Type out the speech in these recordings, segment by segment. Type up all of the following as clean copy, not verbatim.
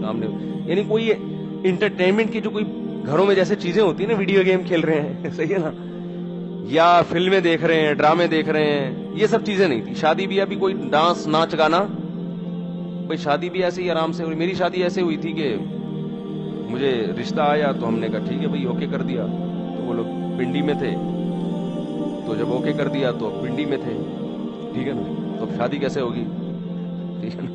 سامنے, یعنی کوئی انٹرٹینمنٹ کی جو کوئی گھروں میں جیسے چیزیں ہوتی ہیں نا, ویڈیو گیم کھیل رہے ہیں, صحیح ہے نا, یا فلمیں دیکھ رہے ہیں, ڈرامے دیکھ رہے ہیں, یہ سب چیزیں نہیں تھی. شادی بیاہ بھی کوئی ڈانس ناچ گانا, بھائی شادی بھی ایسے ہی آرام سے ہوئی. میری شادی ایسے ہوئی تھی کہ مجھے رشتہ آیا تو ہم نے کہا ٹھیک ہے بھائی اوکے کر دیا, تو وہ لوگ پنڈی میں تھے, تو جب اوکے کر دیا تو پنڈی میں تھے, ٹھیک ہے نا, تو اب شادی کیسے ہوگی, ٹھیک ہے نا,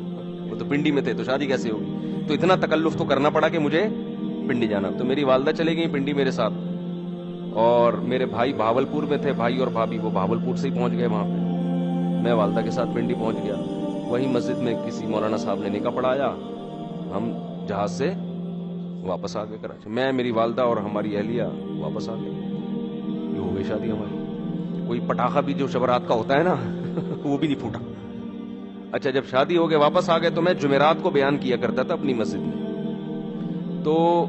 وہ تو پنڈی میں تھے تو شادی کیسے ہوگی, تو اتنا تکلف تو کرنا پڑا کہ مجھے پنڈی جانا. تو میری والدہ چلے گئی پنڈی میرے ساتھ, اور میرے بھائی بھاولپور میں تھے, بھائی اور بھابھی, وہ بھاولپور سے ہی پہنچ گئے وہاں پہ. میں والدہ کے ساتھ پنڈی پہنچ گیا. وہیں مسجد میں کسی مولانا صاحب نے نکاح پڑھایا, ہم جہاز سے واپس آ گئے کراچی, میں, میری والدہ اور ہماری اہلیہ واپس آ گئے. یہ ہو گئی شادی ہماری. کوئی پٹاخہ بھی جو شبرات کا ہوتا ہے نا وہ بھی نہیں پھوٹا. اچھا, جب شادی ہو گئے واپس آ گئے تو میں جمعرات کو بیان کیا کرتا تھا اپنی مسجد میں, تو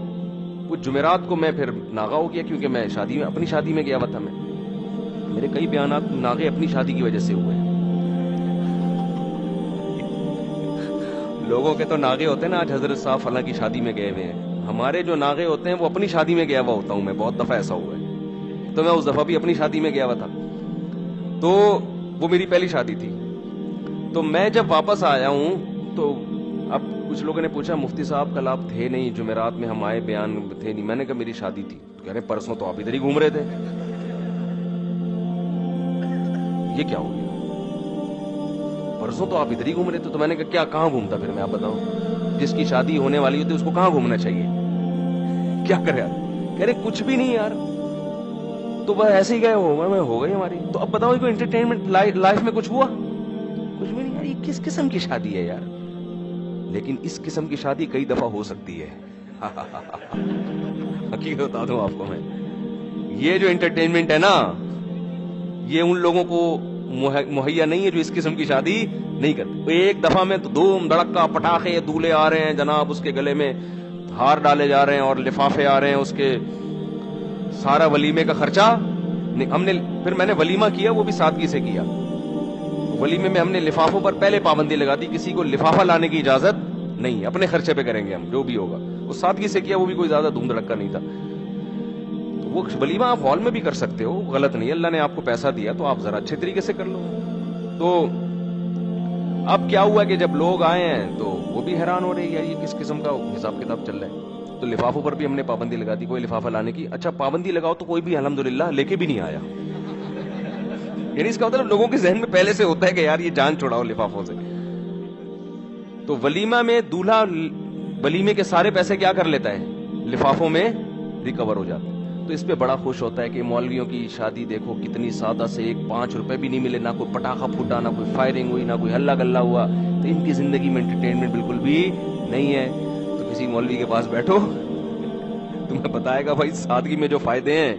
کچھ جمعرات کو میں پھر ناغا ہو گیا, کیونکہ میں شادی میں, اپنی شادی میں گیا ہوا تھا. میں, میرے کئی بیانات ناغے اپنی شادی کی وجہ سے ہوئے. لوگوں کے تو ناغے ہوتے ہیں نا, آج حضرت صاحب فلاں کی شادی میں گئے ہوئے ہیں. ہمارے جو ناغے ہوتے ہیں وہ اپنی شادی میں گیا ہوا ہوتا ہوں میں, بہت دفعہ ایسا ہوا ہے. تو میں اس دفعہ بھی اپنی شادی میں گیا ہوا تھا, تو وہ میری پہلی شادی تھی. تو میں جب واپس آیا ہوں تو اب کچھ لوگوں نے پوچھا مفتی صاحب کل آپ تھے نہیں جمعرات میں, ہم آئے بیان تھے نہیں. میں نے کہا میری شادی تھی. تو کہہ رہے پرسوں تو آپ ادھر ہی گھوم رہے تھے. یہ کیا ہو گیا, پرسوں تو آپ ادھر ہی گھوم رہے تھے. تو میں نے کہا کیا, کہاں گھومتا پھر میں, آپ بتاؤ, جس کی شادی ہونے والی ہوتی ہے اس کو کہاں گھومنا چاہیے, کیا کرے یار. کہہ رہے کچھ بھی نہیں یار, تو بس ایسے ہی گئے ہو گئی ہماری. تو اب بتاؤ کوئی انٹرٹینمنٹ لائف میں کچھ ہوا, کچھ بھی نہیں یار. یہ کس قسم کی شادی ہے یار. لیکن اس قسم کی شادی کئی دفعہ ہو سکتی ہے. حقیقت بتا دوں آپ کو میں, یہ جو انٹرٹینمنٹ ہے نا, یہ ان لوگوں کو مہیا نہیں ہے جو اس قسم کی شادی نہیں کرتے. ایک دفعہ میں تو دھوم دھڑکا, پٹاخے, دولے آ رہے ہیں جناب, اس کے گلے میں ہار ڈالے جا رہے ہیں اور لفافے آ رہے ہیں, اس کے سارا ولیمے کا خرچہ ہم نے. پھر میں نے ولیمہ کیا, وہ بھی سادگی سے کیا. ولیمے میں ہم نے لفافوں پر پہلے پابندی لگا دی, کسی کو لفافہ لانے کی اجازت نہیں, اپنے خرچے پہ کریں گے ہم جو بھی ہوگا. وہ سادگی سے کیا, وہ بھی کوئی زیادہ دھوم دھڑکا نہیں تھا. وہ ولیمہ آپ ہال میں بھی کر سکتے ہو, غلط نہیں. اللہ نے آپ کو پیسہ دیا تو آپ ذرا اچھے طریقے سے کر لو. تو اب کیا ہوا کہ جب لوگ آئے ہیں تو وہ بھی حیران ہو رہے ہیں یہ کس قسم کا حساب کتاب چل رہا ہے. تو لفافوں پر بھی ہم نے پابندی لگا دی, کوئی لفافہ لانے کی. اچھا پابندی لگاؤ تو کوئی بھی الحمدللہ لے کے بھی نہیں آیا. یعنی اس کا مطلب لوگوں کے ذہن میں پہلے سے ہوتا ہے کہ یار یہ جان چھڑاؤ لفافوں سے. تو ولیمہ میں دولہا ولیمے کے سارے پیسے کیا کر لیتا ہے, لفافوں میں ریکور ہو جاتا ہے. تو اس پہ بڑا خوش ہوتا ہے کہ مولویوں کی شادی دیکھو کتنی سادہ سے, 5 روپے بھی نہیں ملے, نہ کوئی پٹاخہ پھوٹا, نہ کوئی فائرنگ ہوئی, نہ کوئی ہلہ گلہ ہوا. تو ان کی زندگی میں انٹرٹینمنٹ بالکل بھی نہیں ہے. تو کسی مولوی کے پاس بیٹھو, تمہیں بتائے گا بھائی سادگی میں جو فائدے ہیں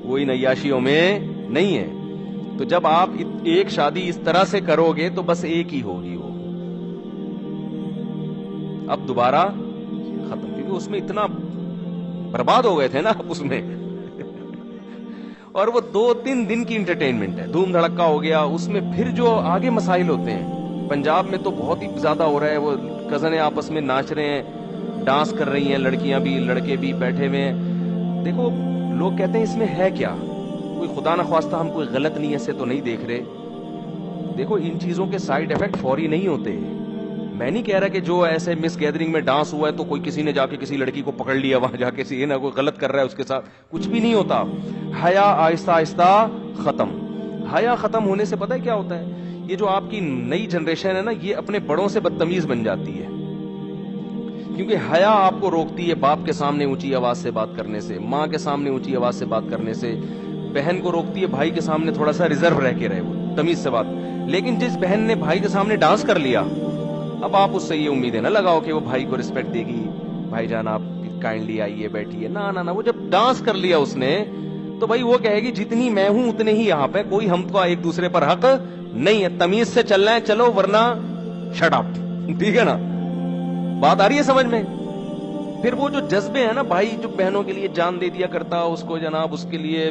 وہ ان عیاشیوں میں نہیں ہے. تو جب آپ ایک شادی اس طرح سے کرو گے تو بس ایک ہی ہوگی وہ, اب دوبارہ ختم, کیونکہ اس میں اتنا برباد ہو گئے تھے نا اس میں. اور وہ 2-3 دن کی انٹرٹینمنٹ ہے, دھوم دھڑکا ہو گیا. اس میں پھر جو آگے مسائل ہوتے ہیں, پنجاب میں تو بہت ہی زیادہ ہو رہا ہے. وہ کزن آپس میں ناچ رہے ہیں, ڈانس کر رہی ہیں, لڑکیاں بھی لڑکے بھی بیٹھے ہوئے ہیں. دیکھو لوگ کہتے ہیں اس میں ہے کیا, کوئی خدا نخواستہ ہم کوئی غلط نیت سے تو نہیں دیکھ رہے. دیکھو ان چیزوں کے سائیڈ افیکٹ فوری نہیں ہوتے. میں نہیں کہہ رہا کہ جو ایسے مس گیدرنگ میں ڈانس ہوا ہے تو کوئی کسی نے جا کے کسی لڑکی کو پکڑ لیا وہاں جا کے, یہ نہ کوئی غلط کر رہا ہے اس کے ساتھ, کچھ بھی نہیں ہوتا. حیا آہستہ آہستہ ختم. حیا ختم ہونے سے پتہ ہے کیا ہوتا ہے, یہ جو آپ کی نئی جنریشن ہے نا, یہ اپنے بڑوں سے بدتمیز بن جاتی ہے. کیونکہ حیا آپ کو روکتی ہے باپ کے سامنے اونچی آواز سے بات کرنے سے, ماں کے سامنے اونچی آواز سے بات کرنے سے. بہن کو روکتی ہے بھائی کے سامنے تھوڑا سا ریزرو رہ کے رہے, وہ تمیز سے بات. لیکن جس بہن نے بھائی کے سامنے ڈانس کر لیا, اب آپ اس سے یہ امیدیں نہ لگاؤ کہ وہ بھائی کو رسپیکٹ دے گی, بھائی جان آپ کائنڈلی آئیے بیٹھیے. نہ وہ جب ڈانس کر لیا اس نے تو بھائی وہ کہے گی جتنی میں ہوں اتنے ہی یہاں پہ, کوئی ہم کو ایک دوسرے پر حق نہیں ہے, تمیز سے چلنا ہے چلو ورنہ شٹ اپ. ٹھیک ہے نا, بات آ رہی ہے سمجھ میں. پھر وہ جو جذبے ہیں نا, بھائی جو بہنوں کے لیے جان دے دیا کرتا, اس کو جناب اس کے لیے